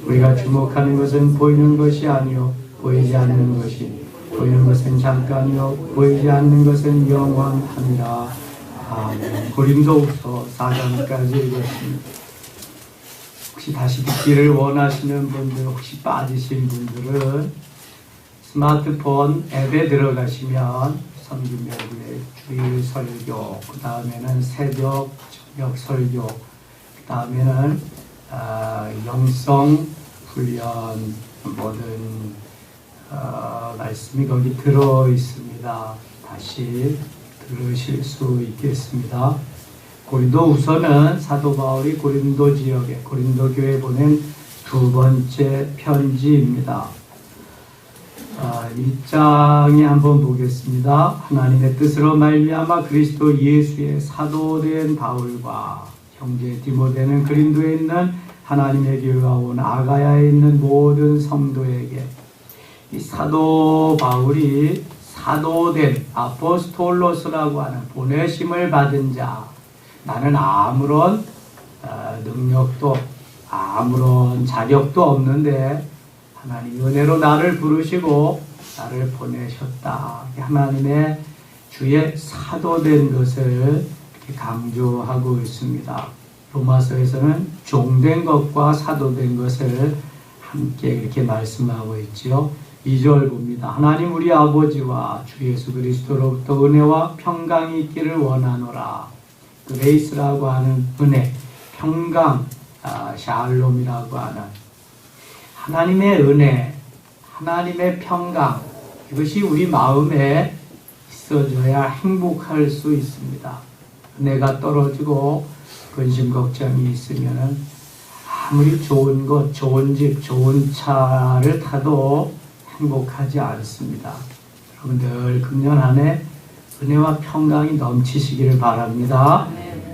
우리가 주목하는 것은 보이는 것이 아니요 보이지 않는 것이, 보이는 것은 잠깐이요 보이지 않는 것은 영원하니라. 아멘. 고린도후서 4장까지 읽었습니다. 혹시 다시 듣기를 원하시는 분들, 혹시 빠지신 분들은 스마트폰 앱에 들어가시면 성김여부의 주일 설교, 그 다음에는 새벽 저녁 설교, 그 다음에는 영성 훈련 모든 말씀이 거기 들어 있습니다. 다시 들으실 수 있겠습니다. 고린도후서는 사도 바울이 고린도 지역에, 고린도 교회에 보낸 두 번째 편지입니다. 1장에 한번 보겠습니다. 하나님의 뜻으로 말미암아 그리스도 예수의 사도된 바울과 형제 디모데는 그린도에 있는 하나님의 교회와 온 아가야에 있는 모든 성도에게, 이 사도 바울이 사도된 아포스톨로스라고 하는 보내심을 받은 자, 나는 아무런 능력도 아무런 자격도 없는데 하나님 은혜로 나를 부르시고 나를 보내셨다. 하나님의 주의 사도된 것을 강조하고 있습니다. 로마서에서는 종된 것과 사도된 것을 함께 이렇게 말씀하고 있지요. 2절 봅니다. 하나님 우리 아버지와 주 예수 그리스도로부터 은혜와 평강이 있기를 원하노라. 그레이스라고 하는 은혜, 평강, 샬롬이라고 하는 하나님의 은혜, 하나님의 평강, 이것이 우리 마음에 있어줘야 행복할 수 있습니다. 은혜가 떨어지고 근심 걱정이 있으면 아무리 좋은 것, 좋은 집, 좋은 차를 타도 행복하지 않습니다. 여러분 늘 금년 안에 은혜와 평강이 넘치시기를 바랍니다.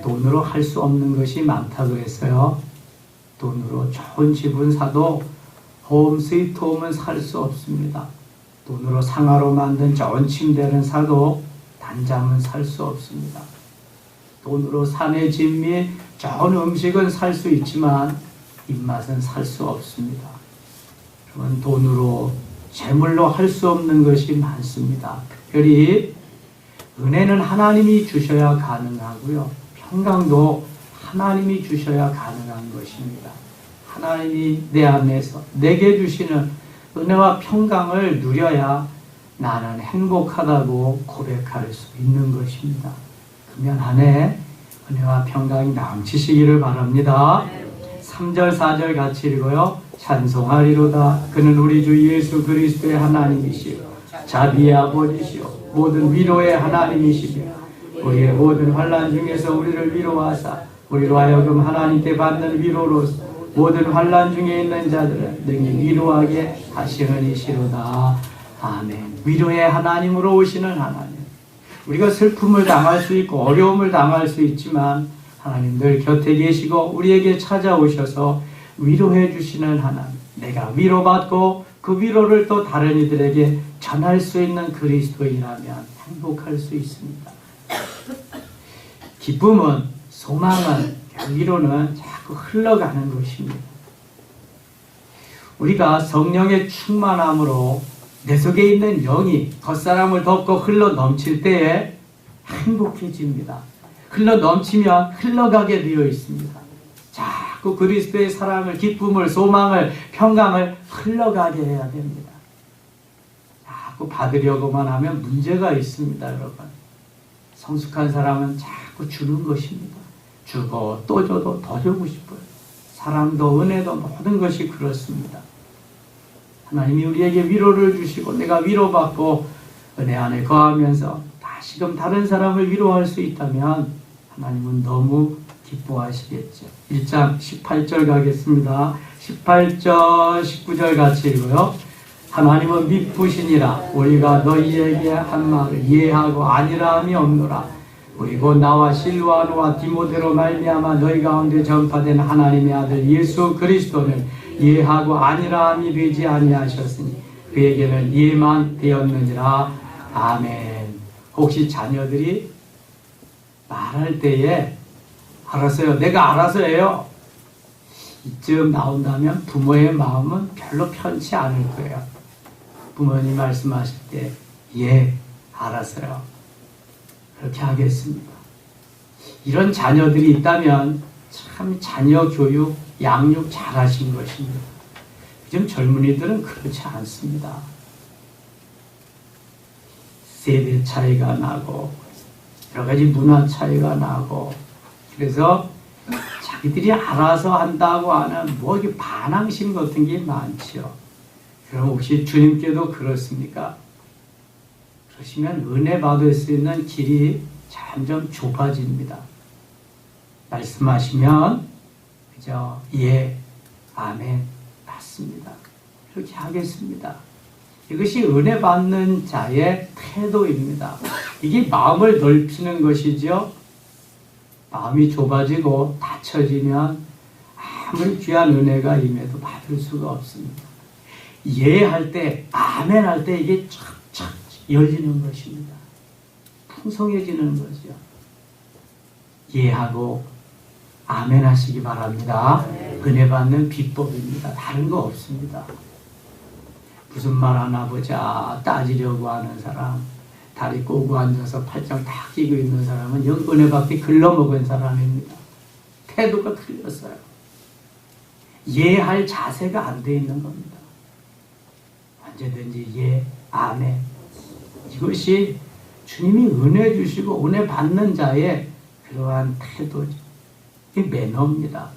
돈으로 할 수 없는 것이 많다 그랬어요. 돈으로 좋은 집은 사도 홈 스위트 홈은 살 수 없습니다. 돈으로 상하로 만든 좋은 침대는 사도 단잠은 살 수 없습니다. 돈으로 산의 집 및 좋은 음식은 살 수 있지만 입맛은 살 수 없습니다. 그러면 돈으로 재물로 할 수 없는 것이 많습니다. 특별히 은혜는 하나님이 주셔야 가능하고요. 평강도 하나님이 주셔야 가능한 것입니다. 하나님이 내 안에서 내게 주시는 은혜와 평강을 누려야 나는 행복하다고 고백할 수 있는 것입니다. 금년 한 해 은혜와 평강이 넘치시기를 바랍니다. 3절 4절 같이 읽어요. 찬송하리로다. 그는 우리 주 예수 그리스도의 하나님이시요 자비의 아버지시요 모든 위로의 하나님이시며 우리의 모든 환난 중에서 우리를 위로하사 우리로 하여금 하나님께 받는 위로로서 모든 환난 중에 있는 자들은 능히 위로하게 하시느니시로다. 아멘. 위로의 하나님으로 오시는 하나님. 우리가 슬픔을 당할 수 있고 어려움을 당할 수 있지만 하나님 늘 곁에 계시고 우리에게 찾아오셔서 위로해 주시는 하나님. 내가 위로받고 그 위로를 또 다른 이들에게 전할 수 있는 그리스도인이라면 행복할 수 있습니다. 기쁨은, 소망은, 위로는 자꾸 흘러가는 것입니다. 우리가 성령의 충만함으로 내 속에 있는 영이 겉사람을 덮고 흘러 넘칠 때에 행복해집니다. 흘러 넘치면 흘러가게 되어 있습니다. 자꾸 그리스도의 사랑을, 기쁨을, 소망을, 평강을 흘러가게 해야 됩니다. 자꾸 받으려고만 하면 문제가 있습니다, 여러분. 성숙한 사람은 자꾸 주는 것입니다. 주고 또 줘도 더 주고 싶어요. 사랑도 은혜도 모든 것이 그렇습니다. 하나님이 우리에게 위로를 주시고 내가 위로받고 은혜 안에 거하면서 다시금 다른 사람을 위로할 수 있다면 하나님은 너무 기뻐하시겠죠. 1장 18절 가겠습니다. 18절 19절 같이 읽어요. 하나님은 미쁘시니라. 우리가 너희에게 한 말을 이해하고 아니라함이 없노라. 그리고 나와 실와노와 디모데로 말미암아 너희 가운데 전파된 하나님의 아들 예수 그리스도는 이해하고 아니라함이 되지 아니하셨으니 그에게는 이해만 되었느니라. 아멘. 혹시 자녀들이 말할 때에 알았어요. 내가 알아서 해요. 이쯤 나온다면 부모의 마음은 별로 편치 않을 거예요. 부모님 말씀하실 때, 예, 알았어요. 그렇게 하겠습니다. 이런 자녀들이 있다면 참 자녀 교육, 양육 잘 하신 것입니다. 요즘 젊은이들은 그렇지 않습니다. 세대 차이가 나고 여러 가지 문화 차이가 나고 그래서 자기들이 알아서 한다고 하는 뭐 이게 반항심 같은 게 많죠. 그럼 혹시 주님께도 그렇습니까? 그러시면 은혜 받을 수 있는 길이 점점 좁아집니다. 말씀하시면 그죠? 예, 아멘, 맞습니다. 그렇게 하겠습니다. 이것이 은혜 받는 자의 태도입니다. 이게 마음을 넓히는 것이죠. 마음이 좁아지고 닫혀지면 아무리 귀한 은혜가 임해도 받을 수가 없습니다. 예할 때, 아멘 할 때 이게 촥촥 열리는 것입니다. 풍성해지는 거죠. 예하고 아멘 하시기 바랍니다. 은혜 받는 비법입니다. 다른 거 없습니다. 무슨 말 하나 보자 따지려고 하는 사람, 다리 꼬고 앉아서 팔짱 탁 끼고 있는 사람은 영 은혜 받기 글러먹은 사람입니다. 태도가 틀렸어요. 예할 자세가 안 돼 있는 겁니다. 언제든지 예, 아멘. 이것이 주님이 은혜 주시고 은혜 받는 자의 그러한 태도죠. 이 매너입니다.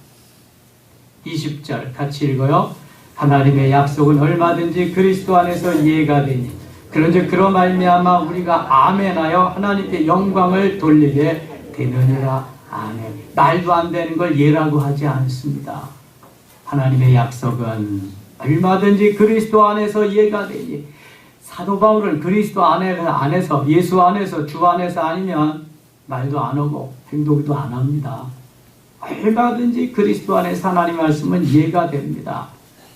20절 같이 읽어요. 하나님의 약속은 얼마든지 그리스도 안에서 이해가 되니 그런즉 그로 말미암아 우리가 아멘하여 하나님께 영광을 돌리게 되느니라. 아멘. 말도 안 되는 걸 예라고 하지 않습니다. 하나님의 약속은 얼마든지 그리스도 안에서 이해가 되니 사도 바울은 그리스도 안에서 예수 안에서 주 안에서 아니면 말도 안 하고 행동도 안 합니다. 얼마든지 그리스도 안에서 하나님 말씀은 이해가 됩니다.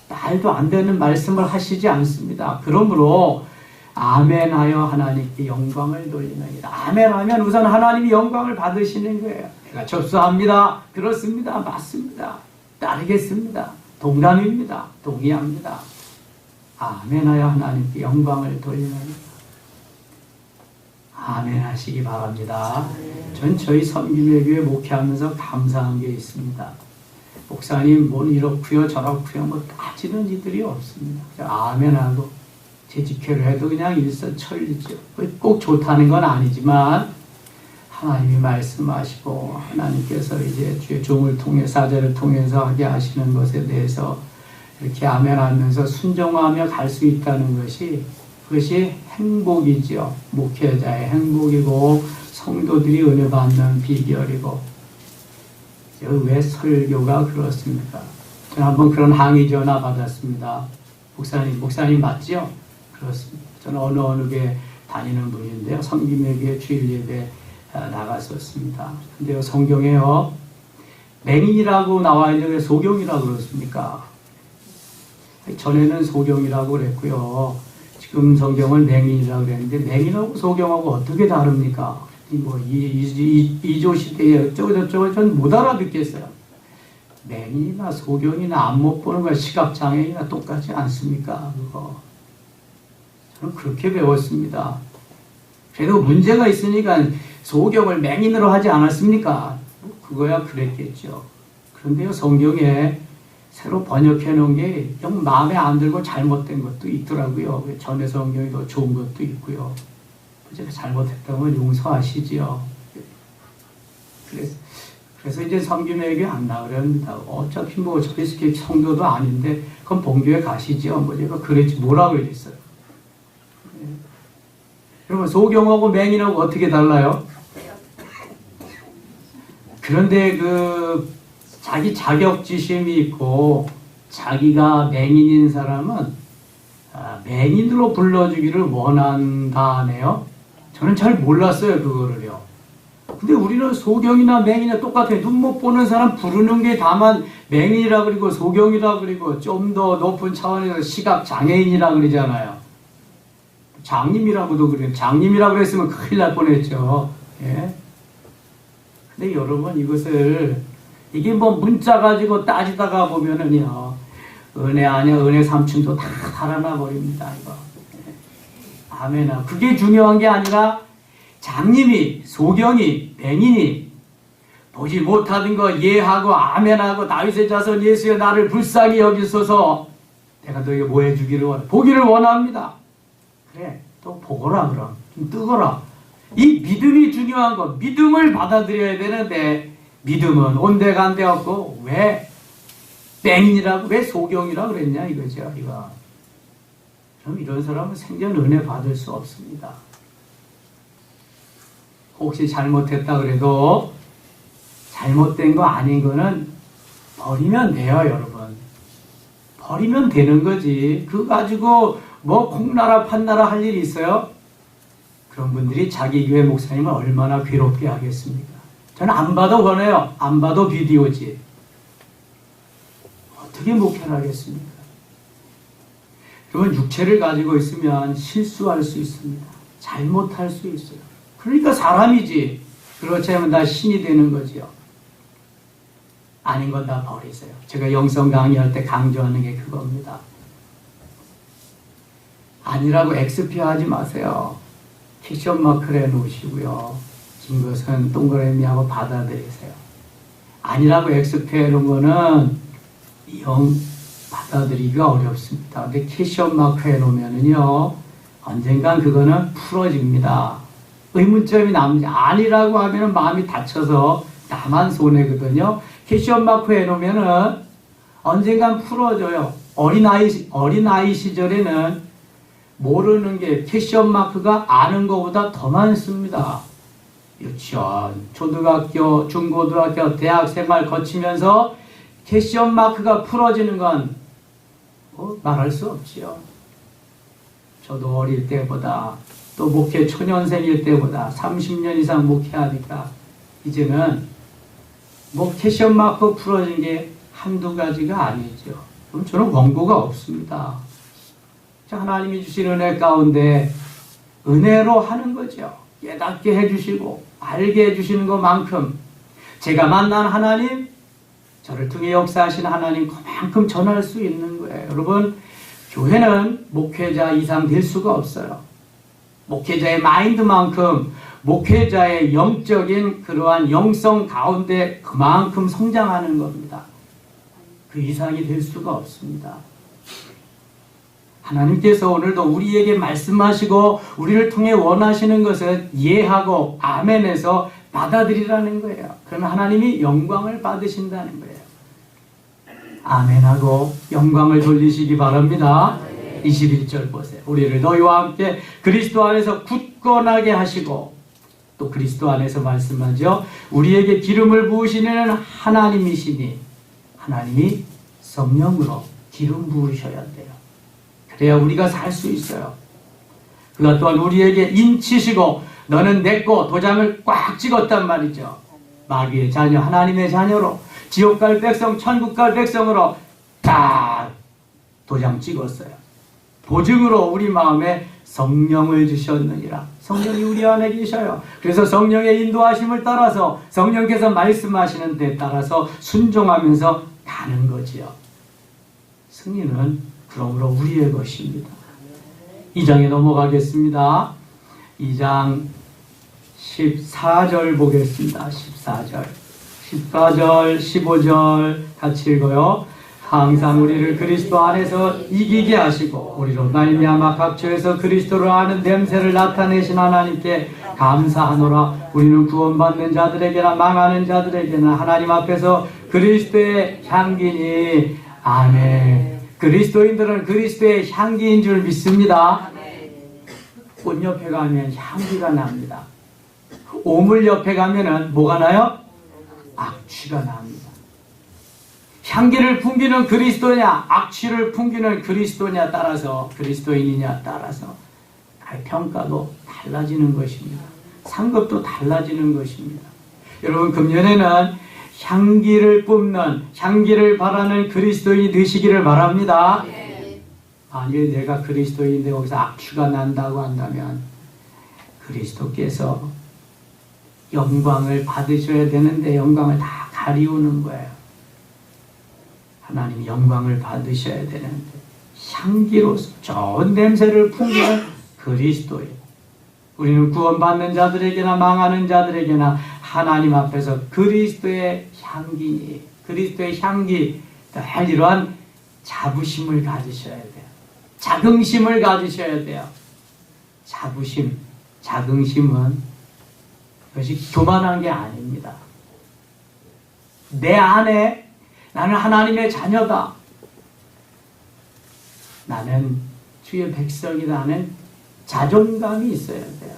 말도 안 되는 말씀을 하시지 않습니다. 그러므로 아멘하여 하나님께 영광을 돌리느니라. 아멘하면 우선 하나님이 영광을 받으시는 거예요. 내가 접수합니다. 그렇습니다. 맞습니다. 따르겠습니다. 동감입니다. 동의합니다. 아멘하여 하나님께 영광을 돌리느니라. 아멘 하시기 바랍니다. 전 저희 섬김의 교회 목회하면서 감사한 게 있습니다. 목사님 뭐 이렇고요 저렇고요 뭐 따지는 이들이 없습니다. 아멘하고 재직회를 해도 그냥 일선천리죠. 꼭 좋다는 건 아니지만 하나님이 말씀하시고 하나님께서 이제 주의 종을 통해 사제를 통해서 하게 하시는 것에 대해서 이렇게 아멘하면서 순종하며 갈 수 있다는 것이 그것이 행복이죠. 목회자의 행복이고 성도들이 은혜 받는 비결이고 왜 설교가 그렇습니까? 저는 한번 그런 항의 전화 받았습니다. 목사님 맞죠? 그렇습니다. 저는 어느 교회 다니는 분인데요. 섬김의 교회 주일 예배 나갔었습니다. 근데요 성경에요 맹인이라고 나와 있는데 왜 소경이라고 그렇습니까? 전에는 소경이라고 그랬고요. 지금 성경은 맹인이라고 그랬는데 맹인하고 소경하고 어떻게 다릅니까? 뭐 이조 시대에 어쩌고저쩌고 전 못 알아듣겠어요. 맹인이나 소경이나 안 못 보는 거 시각장애인이나 똑같지 않습니까? 그거 저는 그렇게 배웠습니다. 그래도 문제가 있으니까 소경을 맹인으로 하지 않았습니까? 그거야 그랬겠죠. 그런데요 성경에 새로 번역해 놓은 게 영 마음에 안 들고 잘못된 것도 있더라고요. 전에 성경이 더 좋은 것도 있고요. 제가 잘못했다면 용서하시지요. 그래서 이제 섬김의 교회 안 나가렵니다. 어차피 뭐 어차피 성도도 아닌데 그럼 본교회 가시지요. 뭐 제가 그랬지 뭐라고 그랬어요. 여러분 소경하고 맹인하고 어떻게 달라요? 그런데 그 자기 자격지심이 있고 자기가 맹인인 사람은 맹인으로 불러주기를 원한다네요. 저는 잘 몰랐어요 그거를요. 근데 우리는 소경이나 맹인이나 똑같아요. 눈 못 보는 사람 부르는 게 다만 맹인이라 그리고 소경이라 그리고 좀 더 높은 차원에서 시각장애인이라 그러잖아요. 장님이라고도 그래요. 장님이라 그랬으면 큰일 날 뻔했죠. 예? 근데 여러분 이것을 이게 뭐 문자 가지고 따지다가 보면은요, 은혜 아니야, 은혜 삼층도 다 달아나 버립니다, 이거. 아멘아. 그게 중요한 게 아니라 장님이, 소경이, 맹인이 보지 못하는 거 예하고 아멘하고 다윗의 자손 예수의 나를 불쌍히 여기소서. 내가 너에게 뭐 해주기를 원해? 보기를 원합니다. 그래, 또 보거라 그럼. 좀 뜨거라. 이 믿음이 중요한 거. 믿음을 받아들여야 되는데 믿음은 온데간데 없고 왜 맹인이라고 왜 소경이라고 그랬냐 이거죠. 이거. 그럼 이런 사람은 생전 은혜 받을 수 없습니다. 혹시 잘못했다 그래도 잘못된 거 아닌 거는 버리면 돼요, 여러분. 버리면 되는 거지. 그거 가지고 뭐 콩나라 판나라 할 일이 있어요? 그런 분들이 자기 교회 목사님을 얼마나 괴롭게 하겠습니까? 저는 안 봐도 권해요. 안 봐도 비디오지. 어떻게 목회를 하겠습니까? 그러면 육체를 가지고 있으면 실수할 수 있습니다. 잘못할 수 있어요. 그러니까 사람이지. 그렇지 않으면 다 신이 되는 거지요. 아닌 건 다 버리세요. 제가 영성 강의할 때 강조하는 게 그겁니다. 아니라고 XP 하지 마세요. 캐션 마크를 해놓으시고요. 긴 것은 동그라미하고 받아들이세요. 아니라고 XP 해놓은 거는 받아들이기가 어렵습니다. 근데 캐션 마크 해놓으면은요, 언젠간 그거는 풀어집니다. 의문점이 남지. 아니라고 하면은 마음이 다쳐서 나만 손해거든요. 캐션 마크 해놓으면은 언젠간 풀어져요. 어린아이 시절에는 모르는 게 캐션 마크가 아는 것보다 더 많습니다. 유치원, 초등학교, 중고등학교, 대학 생활 거치면서 캐션 마크가 풀어지는 건 말할 수 없지요. 저도 어릴 때보다 또 목회 초년생일 때보다 30년 이상 목회하니까 이제는 캐션 마크 풀어진 게 한두 가지가 아니죠. 그럼 저는 원고가 없습니다. 하나님이 주신 은혜 가운데 은혜로 하는 거죠. 깨닫게 해주시고 알게 해주시는 것만큼 제가 만난 하나님, 저를 통해 역사하신 하나님 그만큼 전할 수 있는 거예요. 여러분, 교회는 목회자 이상 될 수가 없어요. 목회자의 마인드만큼 목회자의 영적인 그러한 영성 가운데 그만큼 성장하는 겁니다. 그 이상이 될 수가 없습니다. 하나님께서 오늘도 우리에게 말씀하시고 우리를 통해 원하시는 것을 이해하고 아멘해서 받아들이라는 거예요. 그러면 하나님이 영광을 받으신다는 거예요. 아멘하고 영광을 돌리시기 바랍니다. 21절 보세요. 우리를 너희와 함께 그리스도 안에서 굳건하게 하시고, 또 그리스도 안에서 말씀하죠. 우리에게 기름을 부으시는 하나님이시니 하나님이 성령으로 기름 부으셔야 돼요. 그래야 우리가 살 수 있어요. 그가 또한 우리에게 인치시고 너는 내꺼 도장을 꽉 찍었단 말이죠. 마귀의 자녀, 하나님의 자녀로, 지옥 갈 백성, 천국 갈 백성으로 딱 도장 찍었어요. 보증으로 우리 마음에 성령을 주셨느니라. 성령이 우리 안에 계셔요. 그래서 성령의 인도하심을 따라서 성령께서 말씀하시는 데 따라서 순종하면서 가는 거지요. 승리는 그러므로 우리의 것입니다. 2장에 넘어가겠습니다. 2장 14절 보겠습니다. 14절, 15절 같이 읽어요. 항상 우리를 그리스도 안에서 이기게 하시고 우리로 말미암아 각처에서 그리스도를 아는 냄새를 나타내신 하나님께 감사하노라. 우리는 구원받는 자들에게나 망하는 자들에게나 하나님 앞에서 그리스도의 향기니. 아멘. 그리스도인들은 그리스도의 향기인 줄 믿습니다. 꽃 옆에 가면 향기가 납니다. 오물 옆에 가면은 뭐가 나요? 악취가 납니다. 향기를 풍기는 그리스도냐, 악취를 풍기는 그리스도냐 따라서, 그리스도인이냐 따라서 평가도 달라지는 것입니다. 상급도 달라지는 것입니다. 여러분, 금년에는 향기를 뿜는, 향기를 바라는 그리스도인이 되시기를 바랍니다. 만일 내가 그리스도인인데 거기서 악취가 난다고 한다면 그리스도께서 영광을 받으셔야 되는데 영광을 다 잘 이루는 거예요. 하나님 영광을 받으셔야 되는데 향기로서 좋은 냄새를 풍기는 그리스도예요. 우리는 구원받는 자들에게나 망하는 자들에게나 하나님 앞에서 그리스도의 향기니, 그리스도의 향기, 늘 이러한 자부심을 가지셔야 돼요. 자긍심을 가지셔야 돼요. 자부심, 자긍심은 그것이 교만한 게 아닙니다. 내 안에 나는 하나님의 자녀다. 나는 주의 백성이다 하는 자존감이 있어야 돼요.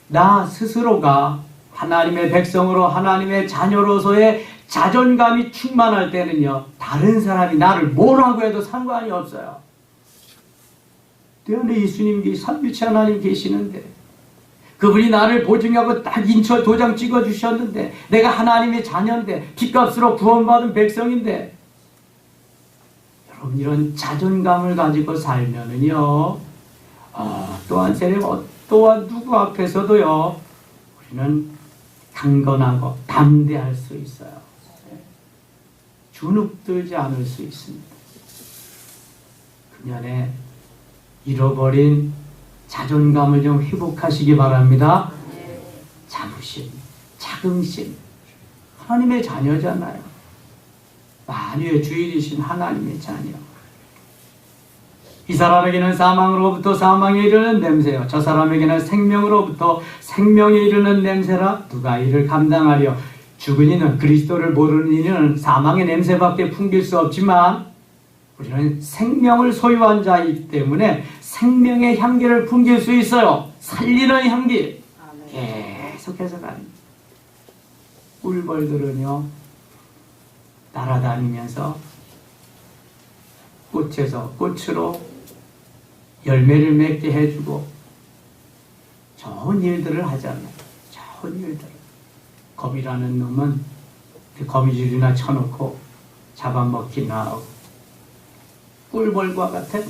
나 스스로가 하나님의 백성으로 하나님의 자녀로서의 자존감이 충만할 때는요, 다른 사람이 나를 뭐라고 해도 상관이 없어요. 내 안에 예수님, 삼위일체 하나님 계시는데, 그분이 나를 보증하고 딱 인처 도장 찍어주셨는데, 내가 하나님의 자녀인데, 핏값으로 구원받은 백성인데, 여러분 이런 자존감을 가지고 살면은요, 또한 또한 누구 앞에서도요, 우리는 강건하고 담대할 수 있어요. 주눅들지 않을 수 있습니다. 그년에 잃어버린 자존감을 좀 회복하시기 바랍니다. 자부심, 자긍심. 하나님의 자녀잖아요. 만유의 주인이신 하나님의 자녀. 이 사람에게는 사망으로부터 사망에 이르는 냄새요, 저 사람에게는 생명으로부터 생명에 이르는 냄새라. 누가 이를 감당하려? 죽은 이는, 그리스도를 모르는 이는 사망의 냄새밖에 풍길 수 없지만 우리는 생명을 소유한 자이기 때문에 생명의 향기를 풍길 수 있어요. 살리는 향기. 계속해서 가는. 꿀벌들은요, 날아다니면서 꽃에서 꽃으로 열매를 맺게 해주고 좋은 일들을 하잖아요. 좋은 일들. 거미라는 놈은 거미줄이나 쳐놓고 잡아먹기나 하고, 꿀벌과 같은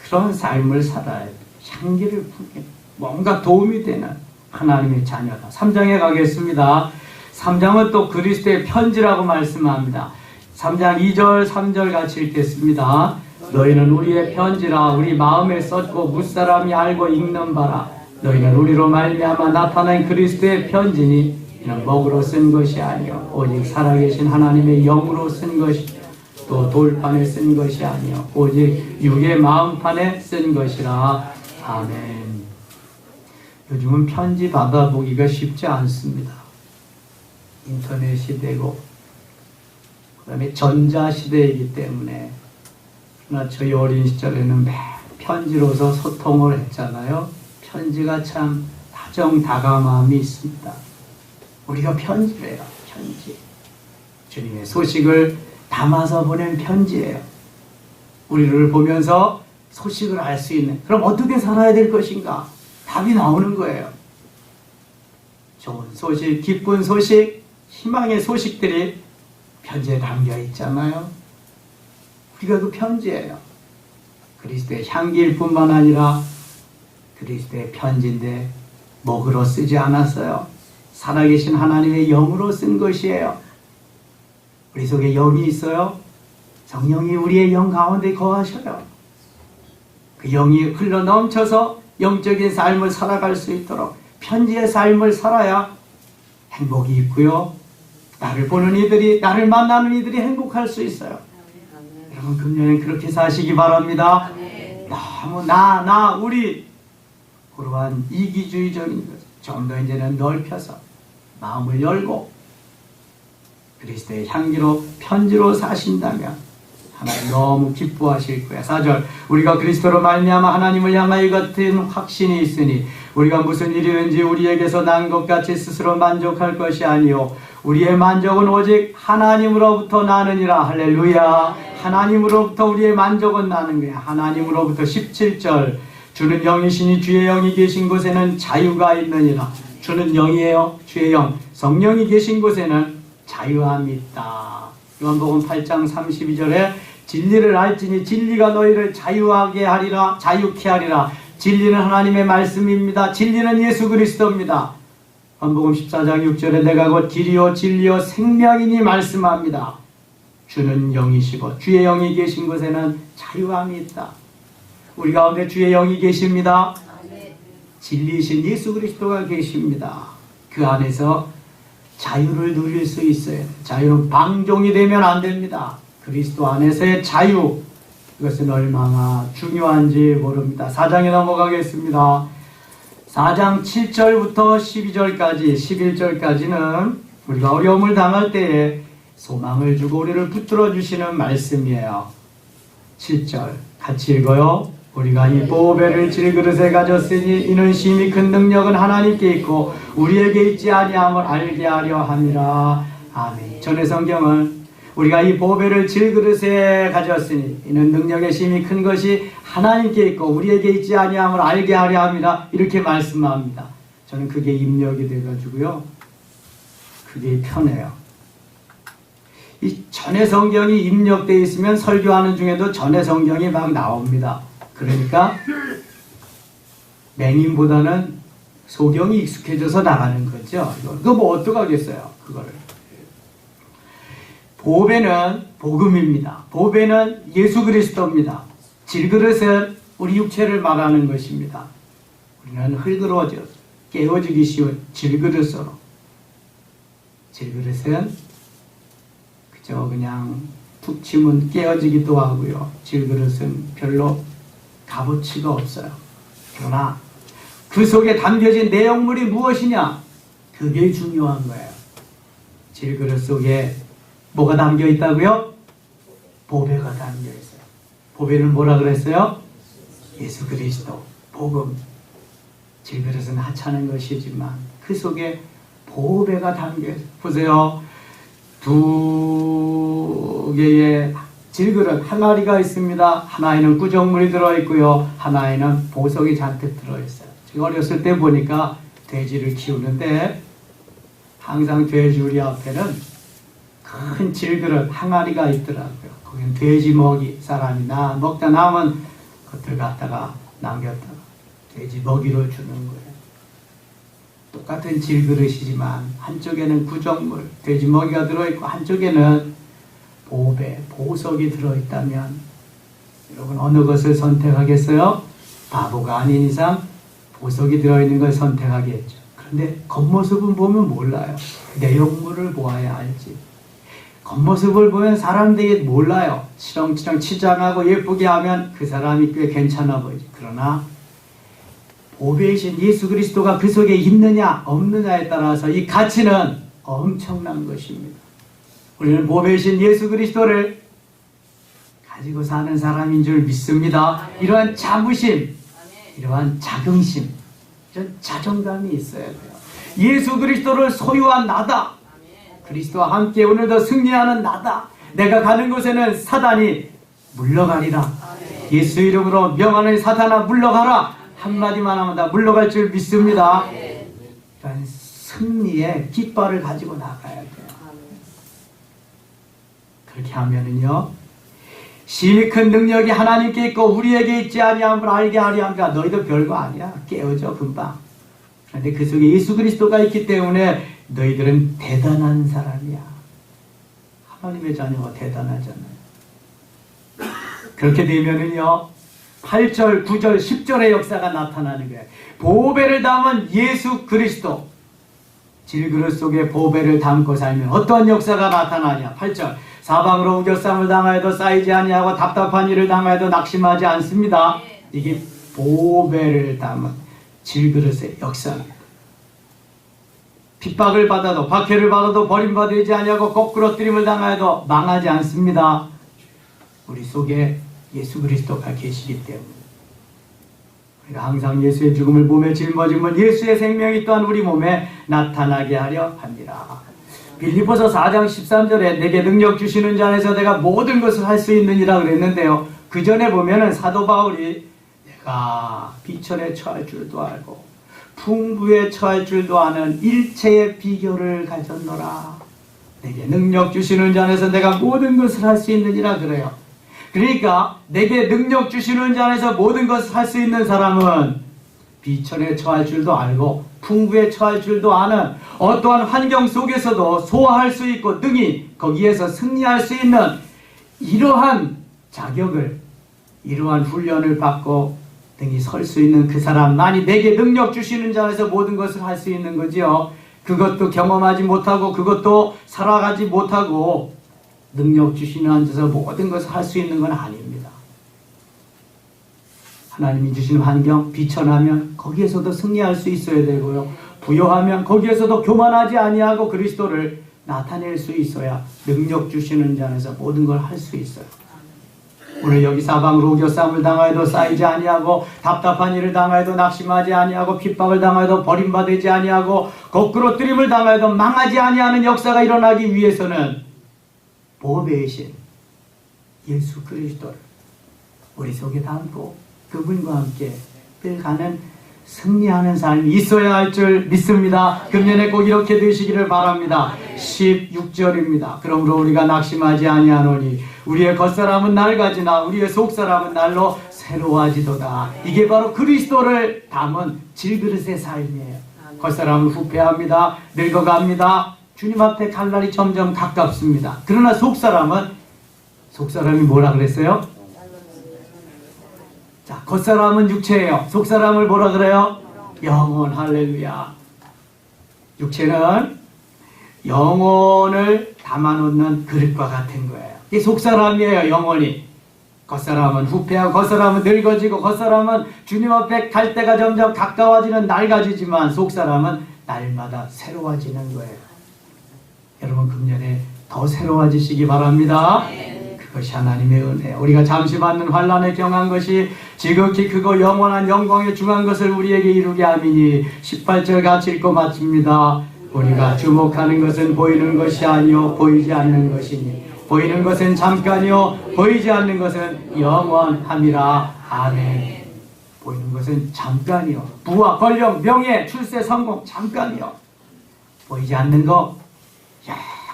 그런 삶을 살아야 돼요. 향기를 풍기는, 뭔가 도움이 되는 하나님의 자녀다. 3장에 가겠습니다. 3장은 또 그리스도의 편지라고 말씀합니다. 3장 2절 3절 같이 읽겠습니다. 너희는 우리의 편지라, 우리 마음에 썼고 무사람이 알고 읽는 바라. 너희는 우리로 말미암아 나타난 그리스도의 편지니 이는 먹으로 쓴 것이 아니요 오직 살아계신 하나님의 영으로 쓴 것이요 또 돌판에 쓴 것이 아니요 오직 육의 마음판에 쓴 것이라. 아멘. 요즘은 편지 받아보기가 쉽지 않습니다. 인터넷 시대고 그 다음에 전자시대이기 때문에, 그러나 저희 어린 시절에는 매 편지로서 소통을 했잖아요. 편지가 참 다정다감함이 있습니다. 우리가 편지래요. 편지. 주님의 소식을 담아서 보낸 편지예요. 우리를 보면서 소식을 알 수 있는, 그럼 어떻게 살아야 될 것인가? 답이 나오는 거예요. 좋은 소식, 기쁜 소식, 희망의 소식들이 편지에 담겨 있잖아요. 우리가 그 편지예요. 그리스도의 향기일 뿐만 아니라 그리스도의 편지인데 먹으로 쓰지 않았어요. 살아계신 하나님의 영으로 쓴 것이에요. 우리 속에 영이 있어요. 성령이 우리의 영 가운데 거하셔요. 그 영이 흘러 넘쳐서 영적인 삶을 살아갈 수 있도록 편지의 삶을 살아야 행복이 있고요, 나를 보는 이들이, 나를 만나는 이들이 행복할 수 있어요. 여러분 금년엔 그렇게 사시기 바랍니다. 너무 나 우리 그러한 이기주의적인 것 좀 더 이제는 넓혀서 마음을 열고 그리스도의 향기로 편지로 사신다면 하나님 너무 기뻐하실 거야. 4절, 우리가 그리스도로 말미암아 하나님을 향하여 같은 확신이 있으니 우리가 무슨 일이든지 우리에게서 난 것 같이 스스로 만족할 것이 아니요 우리의 만족은 오직 하나님으로부터 나느니라. 할렐루야. 하나님으로부터 우리의 만족은 나는 거야. 하나님으로부터. 17절, 주는 영이시니 주의 영이 계신 곳에는 자유가 있느니라. 주는 영이에요. 주의 영, 성령이 계신 곳에는 자유함이 있다. 요한복음 8장 32절에 진리를 알지니 진리가 너희를 자유하게 하리라, 자유케 하리라. 진리는 하나님의 말씀입니다. 진리는 예수 그리스도입니다. 요한복음 14장 6절에 내가 곧 길이요 진리요 생명이니 말씀합니다. 주는 영이시고 주의 영이 계신 곳에는 자유함이 있다. 우리 가운데 주의 영이 계십니다. 진리이신 예수 그리스도가 계십니다. 그 안에서 자유를 누릴 수 있어요. 자유는 방종이 되면 안 됩니다. 그리스도 안에서의 자유, 이것은 얼마나 중요한지 모릅니다. 4장에 넘어가겠습니다. 4장 7절부터 12절까지 11절까지는 우리가 어려움을 당할 때에 소망을 주고 우리를 붙들어 주시는 말씀이에요. 7절 같이 읽어요. 우리가 이 보배를 질그릇에 가졌으니 이는 심히 큰 능력은 하나님께 있고 우리에게 있지 아니함을 알게 하려 함이라. 아멘. 전의 성경은 우리가 이 보배를 질그릇에 가졌으니 이는 능력의 심히 큰 것이 하나님께 있고 우리에게 있지 아니함을 알게 하려 함이라 이렇게 말씀합니다. 저는 그게 입력이 돼가지고요, 그게 편해요. 이 전의 성경이 입력되어 있으면 설교하는 중에도 전의 성경이 막 나옵니다. 그러니까 맹인보다는 소경이 익숙해져서 나가는 거죠. 그거 뭐 어떡하겠어요, 그거를. 보배는 복음입니다. 보배는 예수 그리스도입니다. 질그릇은 우리 육체를 말하는 것입니다. 우리는 흙으로 깨어지기 쉬운 질그릇으로. 질그릇은 그저 그냥 툭 치면 깨어지기도 하고요. 질그릇은 별로 값어치가 없어요. 그러나 그 속에 담겨진 내용물이 무엇이냐? 그게 중요한 거예요. 질그릇 속에 뭐가 담겨 있다고요? 보배가 담겨 있어요. 보배는 뭐라 그랬어요? 예수 그리스도, 복음. 질그릇은 하찮은 것이지만 그 속에 보배가 담겨 있어요. 보세요. 두 개의 질그릇 항아리가 있습니다. 하나에는 구정물이 들어있고요, 하나에는 보석이 잔뜩 들어있어요. 제가 어렸을 때 보니까 돼지를 키우는데 항상 돼지 우리 앞에는 큰 질그릇 항아리가 있더라고요. 거기는 돼지 먹이, 사람이 먹다 남은 것들 갖다가 남겼다가 돼지 먹이로 주는 거예요. 똑같은 질그릇이지만 한쪽에는 구정물, 돼지 먹이가 들어있고 한쪽에는 보배, 보석이 들어있다면 여러분 어느 것을 선택하겠어요? 바보가 아닌 이상 보석이 들어있는 걸 선택하겠죠. 그런데 겉모습은 보면 몰라요. 내용물을 보아야 알지. 겉모습을 보면 사람들이 몰라요. 치렁치렁 치장하고 예쁘게 하면 그 사람이 꽤 괜찮아 보이지. 그러나 보배이신 예수 그리스도가 그 속에 있느냐 없느냐에 따라서 이 가치는 엄청난 것입니다. 우리는 보배이신 예수 그리스도를 가지고 사는 사람인 줄 믿습니다. 이러한 자부심, 이러한 자긍심, 이런 자존감이 있어야 돼요. 예수 그리스도를 소유한 나다. 그리스도와 함께 오늘도 승리하는 나다. 내가 가는 곳에는 사단이 물러가리라. 예수 이름으로 명하는 사단아 물러가라. 한마디만 하면 다 물러갈 줄 믿습니다. 이런 승리의 깃발을 가지고 나가야 돼요. 그렇게 하면은요, 심히 큰 능력이 하나님께 있고 우리에게 있지 아니함을 알게 하려 함이라. 너희도 별거 아니야. 깨어져 금방. 그런데 그 속에 예수 그리스도가 있기 때문에 너희들은 대단한 사람이야. 하나님의 자녀가 대단하잖아요. 그렇게 되면은요, 8절, 9절, 10절의 역사가 나타나는 거예요. 보배를 담은 예수 그리스도. 질그릇 속에 보배를 담고 살면 어떤 역사가 나타나냐. 8절. 사방으로 우겨쌈을 당하여도 쌓이지 아니하고 답답한 일을 당하여도 낙심하지 않습니다. 이게 보배를 담은 질그릇의 역사입니다. 핍박을 받아도 박해를 받아도 버림받지 아니하고 거꾸러뜨림을 당하여도 망하지 않습니다. 우리 속에 예수 그리스도가 계시기 때문에 우리가 항상 예수의 죽음을 몸에 짊어지면 예수의 생명이 또한 우리 몸에 나타나게 하려 합니다. 빌립보서 4장 13절에 내게 능력 주시는 자 안에서 내가 모든 것을 할 수 있느니라 그랬는데요, 그 전에 보면은 사도 바울이 내가 비천에 처할 줄도 알고 풍부에 처할 줄도 아는 일체의 비결을 가졌노라. 내게 능력 주시는 자 안에서 내가 모든 것을 할 수 있느니라 그래요. 그러니까 내게 능력 주시는 자 안에서 모든 것을 할 수 있는 사람은 비천에 처할 줄도 알고 풍부에 처할 줄도 아는 어떠한 환경 속에서도 소화할 수 있고 등이 거기에서 승리할 수 있는 이러한 자격을, 이러한 훈련을 받고 등이 설 수 있는 그 사람만이 내게 능력 주시는 자에서 모든 것을 할 수 있는 거지요. 그것도 경험하지 못하고 그것도 살아가지 못하고 능력 주시는 자에서 모든 것을 할 수 있는 건 아닙니다. 하나님이 주시는 환경, 비천하면 거기에서도 승리할 수 있어야 되고요. 부요하면 거기에서도 교만하지 아니하고 그리스도를 나타낼 수 있어야 능력 주시는 자 안에서 모든 걸 할 수 있어요. 오늘 여기 사방으로 우겨싸움을 당하여도 쌓이지 아니하고 답답한 일을 당하여도 낙심하지 아니하고 핍박을 당하여도 버림받지 아니하고 거꾸로 뜨림을 당하여도 망하지 아니하는 역사가 일어나기 위해서는 보배이신 예수 그리스도를 우리 속에 담고 그분과 함께 늘 가는 승리하는 삶이 있어야 할 줄 믿습니다. 금년에 꼭 이렇게 되시기를 바랍니다. 16절입니다. 그러므로 우리가 낙심하지 아니하노니 우리의 겉사람은 낡아지나 우리의 속사람은 날로 새로워지도다. 이게 바로 그리스도를 담은 질그릇의 삶이에요. 겉사람은 후패합니다. 늙어갑니다. 주님 앞에 갈 날이 점점 가깝습니다. 그러나 속사람이 뭐라 그랬어요? 자, 겉사람은 육체예요. 속사람을 뭐라 그래요? 영혼. 할렐루야. 육체는 영혼을 담아놓는 그릇과 같은 거예요. 이 속사람이에요. 영혼이. 겉사람은 후패하고 겉사람은 늙어지고 겉사람은 주님 앞에 갈 때가 점점 가까워지는 낡아지지만 속사람은 날마다 새로워지는 거예요. 여러분 금년에 더 새로워지시기 바랍니다. 그것이 하나님의 은혜예요. 우리가 잠시 받는 환난에 경한 것이 지극히 크고 영원한 영광에 중한 것을 우리에게 이루게 함이니 18절 같이 읽고 마칩니다. 우리가 주목하는 것은 보이는 것이 아니요 보이지 않는 것이니 보이는 것은 잠깐이요 보이지 않는 것은 영원함이라. 아멘. 보이는 것은 잠깐이요 부와 권력 명예 출세 성공 잠깐이요 보이지 않는 거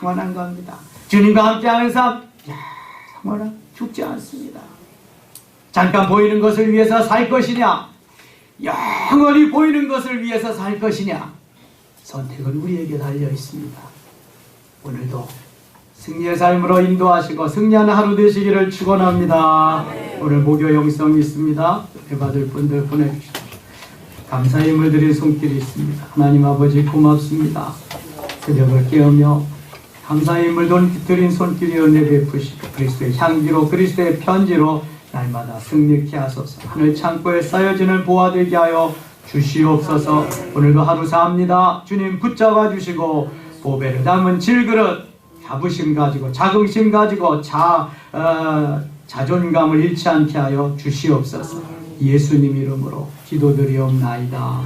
영원한 겁니다. 주님과 함께하는 삶 영원한 죽지 않습니다. 잠깐 보이는 것을 위해서 살 것이냐 영원히 보이는 것을 위해서 살 것이냐 선택은 우리에게 달려 있습니다. 오늘도 승리의 삶으로 인도하시고 승리하는 하루 되시기를 축원합니다. 오늘 목요 영성이 있습니다. 받을 분들 보내주십시오. 감사의 힘을 드린 손길이 있습니다. 하나님 아버지 고맙습니다. 새벽을 깨우며 감사의 힘을 드린 손길이 은혜 베푸시고 그리스도의 향기로 그리스도의 편지로 날마다 승리케 하소서. 하늘 창고에 쌓여지는 보화 되게 하여 주시옵소서. 오늘도 하루 사합니다. 주님 붙잡아 주시고 보배를 담은 질그릇 자부심 가지고 자긍심 가지고 자존감을 잃지 않게 하여 주시옵소서. 예수님 이름으로 기도드리옵나이다.